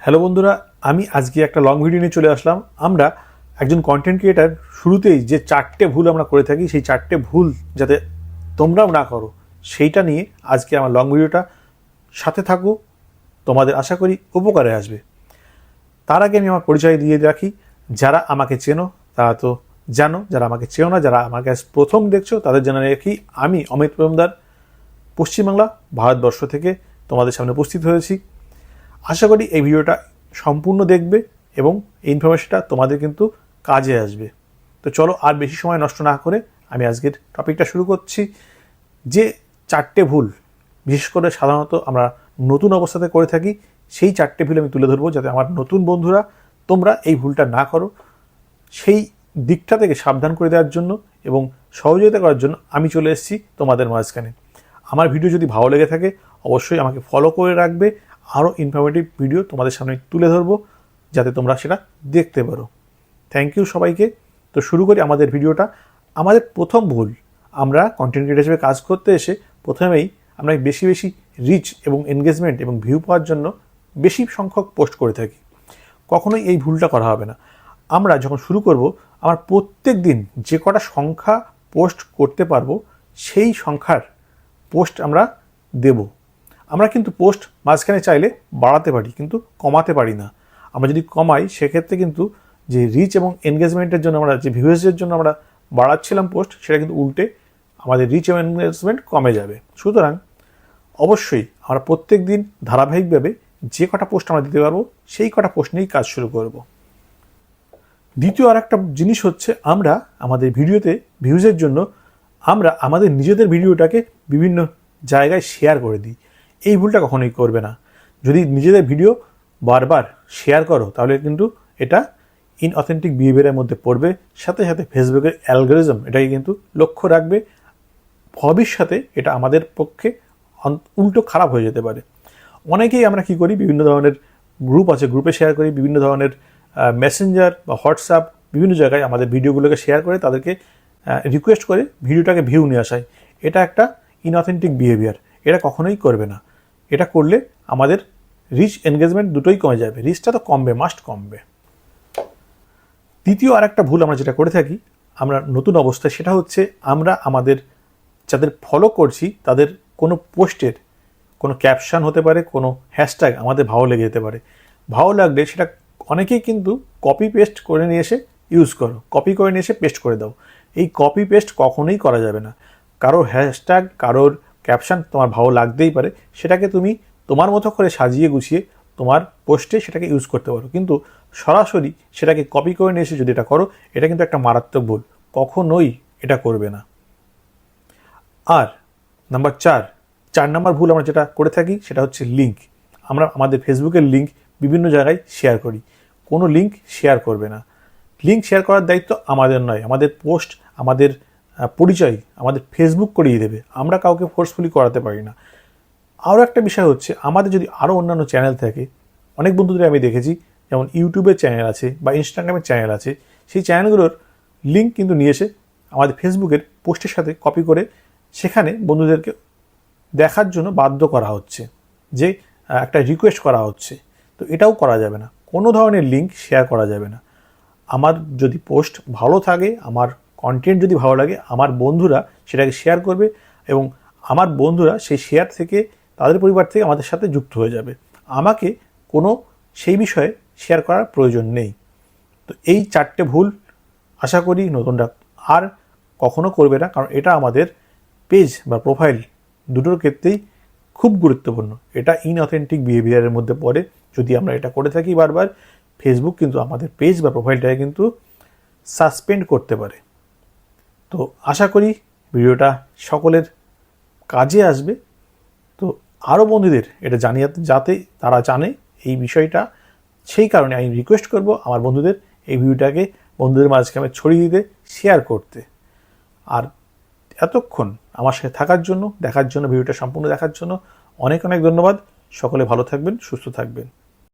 Hello বন্ধুরা, আমি আজকে একটা লং ভিডিও নিয়ে চলে আসলাম। আমরা একজন কন্টেন্ট ক্রিয়েটার শুরুতেই যে 4টে ভুল আমরা করে থাকি, সেই 4টে ভুল যাতে তোমরাও না করো সেইটা নিয়ে আজকে আমার লং ভিডিওটা। সাথে থাকো, তোমাদের আশা করি উপকারে আসবে। তার আগে আমি আমার পরিচয় দিয়ে রাখি। যারা আমাকে চেনো তারা তো জানো, যারা আমাকে চেনো না, যারা আমাকে আজ প্রথম দেখছো তাদের জন্য রাখি, আমি অমিত মজুমদার পশ্চিমবাংলা ভারতবর্ষ থেকে তোমাদের সামনে উপস্থিত হয়েছি। আশা করি এই ভিডিওটা সম্পূর্ণ দেখবে এবং এই ইনফরমেশনটা তোমাদের কিন্তু কাজে আসবে। তো চলো আর বেশি সময় নষ্ট না করে আমি আজকের টপিকটা শুরু করছি। যে 4টে ভুল বিশেষ করে সাধারণত আমরা নতুন অবস্থাতে করে থাকি, সেই 4টে ভুল আমি তুলে ধরবো যাতে আমার নতুন বন্ধুরা তোমরা এই ভুলটা না করো। সেই দিকটা থেকে সাবধান করে দেওয়ার জন্য এবং সহযোগিতা করার জন্য আমি চলে এসেছি তোমাদের মাঝখানে। আমার ভিডিও যদি ভালো লেগে থাকে অবশ্যই আমাকে ফলো করে রাখবে। আরও ইনফরমেটিভ ভিডিও তোমাদের সামনে তুলে ধরবো যাতে তোমরা সেটা দেখতে পারো। থ্যাংক ইউ সবাইকে। তো শুরু করি আমাদের ভিডিওটা। আমাদের প্রথম ভুল, আমরা কন্টেন্ট ক্রিয়েটর হিসেবে কাজ করতে এসে প্রথমেই আমরা বেশি বেশি রিচ এবং এনগেজমেন্ট এবং ভিউ পাওয়ার জন্য বেশি সংখ্যক পোস্ট করে থাকি। কখনোই এই ভুলটা করা হবে না। আমরা যখন শুরু করব, আমার প্রত্যেক দিন যে কটা সংখ্যা পোস্ট করতে পারবো সেই সংখ্যার পোস্ট আমরা দেব। আমরা কিন্তু পোস্ট মাঝখানে চাইলে বাড়াতে পারি কিন্তু কমাতে পারি না। আমরা যদি কমাই সেক্ষেত্রে কিন্তু যে রিচ এবং এনগেজমেন্টের জন্য আমরা যে ভিউয়ার্সের জন্য আমরা বাড়াচ্ছিলাম পোস্ট, সেটা কিন্তু উল্টে আমাদের রিচ এবং এনগেজমেন্ট কমে যাবে। সুতরাং অবশ্যই আমরা প্রত্যেক দিন ধারাবাহিকভাবে যে কটা পোস্ট আমরা দিতে পারবো সেই কটা পোস্ট নিয়েই কাজ শুরু করব। দ্বিতীয় আর একটা জিনিস হচ্ছে, আমরা আমাদের ভিডিওতে ভিউজের জন্য আমরা আমাদের নিজেদের ভিডিওটাকে বিভিন্ন জায়গায় শেয়ার করে দিই। এই ভুলটা কখনোই করবে না। যদি নিজেদের ভিডিও বারবার শেয়ার করো তাহলে কিন্তু এটা ইনঅথেন্টিক বিহেভিয়ারের মধ্যে পড়বে। সাথে সাথে ফেসবুকের অ্যালগরিদম এটাকে কিন্তু লক্ষ্য রাখবে। ভবিষ্যতে এটা আমাদের পক্ষে উল্টো খারাপ হয়ে যেতে পারে। অনেকেই আমরা কি করি, বিভিন্ন ধরনের গ্রুপ আছে, গ্রুপে শেয়ার করি, বিভিন্ন ধরনের মেসেঞ্জার বা হোয়াটসঅ্যাপ বিভিন্ন জায়গায় আমাদের ভিডিওগুলোকে শেয়ার করে তাদেরকে রিকোয়েস্ট করে ভিডিওটাকে ভিউ নিয়ে আসায়। এটা একটা ইনঅথেন্টিক বিহেভিয়ার। এটা কখনোই করবে না। এটা করলে আমাদের রিচ এনগেজমেন্ট দুটোই কমে যাবে। রিচটা তো কমবে, মাস্ট কমবে। তৃতীয় আর একটা ভুল আমরা যেটা করে থাকি আমরা নতুন অবস্থায়, সেটা হচ্ছে আমরা আমাদের যাদের ফলো করছি তাদের কোনো পোস্টের কোনো ক্যাপশন হতে পারে, কোনো হ্যাশট্যাগ আমাদের ভালো লেগে যেতে পারে। ভালো লাগলে সেটা অনেকেই কিন্তু কপি পেস্ট করে নিয়ে এসে ইউজ করো, কপি করে নিয়ে এসে পেস্ট করে দাও। এই কপি পেস্ট কখনোই করা যাবে না। কারোর হ্যাশট্যাগ, কারোর ক্যাপশন তোমার ভালো লাগতেই পারে, সেটাকে তুমি তোমার মতো করে সাজিয়ে গুছিয়ে তোমার পোস্টে সেটাকে ইউজ করতে পারো, কিন্তু সরাসরি সেটাকে কপি করে নিয়ে এসে যদি এটা করো, এটা কিন্তু একটা মারাত্মক ভুল। কখনোই এটা করবে না। আর নাম্বার 4 নম্বর ভুল আমরা যেটা করে থাকি সেটা হচ্ছে লিঙ্ক। আমরা আমাদের ফেসবুকের লিঙ্ক বিভিন্ন জায়গায় শেয়ার করি। কোনো লিঙ্ক শেয়ার করবে না। লিঙ্ক শেয়ার করার দায়িত্ব আমাদের নয়। আমাদের পোস্ট, আমাদের পরিচয় আমাদের ফেসবুক করিয়ে দেবে। আমরা কাউকে ফোর্সফুলি করাতে পারি না। আরও একটা বিষয় হচ্ছে, আমাদের যদি আরও অন্যান্য চ্যানেল থাকে, অনেক বন্ধুদের আমি দেখেছি যেমন ইউটিউবের চ্যানেল আছে বা ইনস্টাগ্রামের চ্যানেল আছে, সেই চ্যানেলগুলোর লিঙ্ক কিন্তু নিয়ে এসে আমাদের ফেসবুকের পোস্টের সাথে কপি করে সেখানে বন্ধুদেরকে দেখার জন্য বাধ্য করা হচ্ছে, যে একটা রিকোয়েস্ট করা হচ্ছে। তো এটাও করা যাবে না। কোনো ধরনের লিঙ্ক শেয়ার করা যাবে না। আমার যদি পোস্ট ভালো থাকে, আমার কন্টেন্ট যদি ভালো লাগে, আমার বন্ধুরা সেটাকে শেয়ার করবে এবং আমার বন্ধুরা সেই শেয়ার থেকে তাদের পরিবার থেকে আমাদের সাথে যুক্ত হয়ে যাবে। আমাকে কোনো সেই বিষয়ে শেয়ার করার প্রয়োজন নেই। তো এই 4টে ভুল আশা করি নতুনরা আর কখনো করবে না, কারণ এটা আমাদের পেজ বা প্রোফাইল দুটোর ক্ষেত্রেই খুব গুরুত্বপূর্ণ। এটা ইনঅথেন্টিক বিহেভিয়ারের মধ্যে পড়ে। যদি আমরা এটা করে থাকি বারবার, ফেসবুক কিন্তু আমাদের পেজ বা প্রোফাইলটাকে কিন্তু সাসপেন্ড করতে পারে। তো আশা করি ভিডিওটা সকলের কাজে আসবে। তো আরও বন্ধুদের এটা জানিয়ে যাতে তারা জানে এই বিষয়টা, সেই কারণে আমি রিকোয়েস্ট করব আমার বন্ধুদের এই ভিডিওটাকে বন্ধুদের মাঝখানে ছড়িয়ে দিতে, শেয়ার করতে। আর এতক্ষণ আমার সাথে থাকার জন্য, দেখার জন্য, ভিডিওটা সম্পূর্ণ দেখার জন্য অনেক অনেক ধন্যবাদ। সকলে ভালো থাকবেন, সুস্থ থাকবেন।